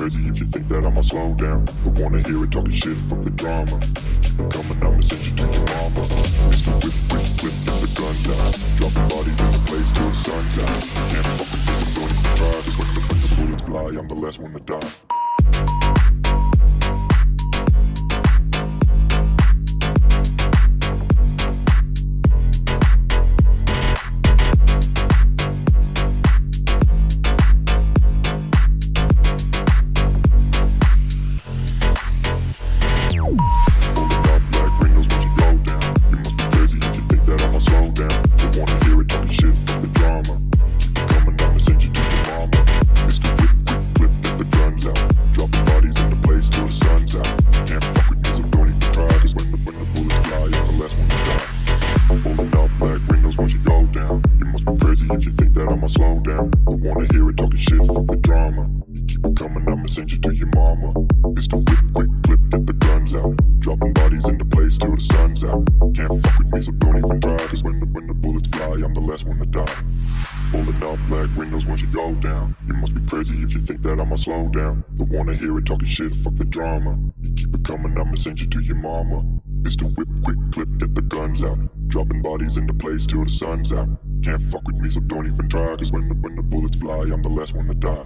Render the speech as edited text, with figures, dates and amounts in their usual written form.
crazy if you think that I'ma slow down. Don't wanna hear it talking shit, fuck the drama. Keep it coming, I'ma send you to your mama. Mr. Whip, whip, whip, get the guns out. Dropping bodies in the place till the sun's out. Can't fuck with this, I'm going to try. Cause when the bullets fly, I'm the last one to die. If you think that I'ma slow down, don't wanna hear it talking shit, fuck the drama. You keep it coming, I'ma send you to your mama. Mr. Whip, quick clip, get the guns out. Dropping bodies into place till the sun's out. Can't fuck with me, so don't even try. Cause when the bullets fly, I'm the last one to die. Pulling up black windows once you go down. You must be crazy if you think that I'ma slow down. Don't wanna hear it talking shit, fuck the drama. You keep it coming, I'ma send you to your mama. Mr. Whip, quick clip, get the guns out. Dropping bodies into place till the sun's out. Can't fuck with me, so don't even try. Cause when the bullets fly, I'm the last one to die.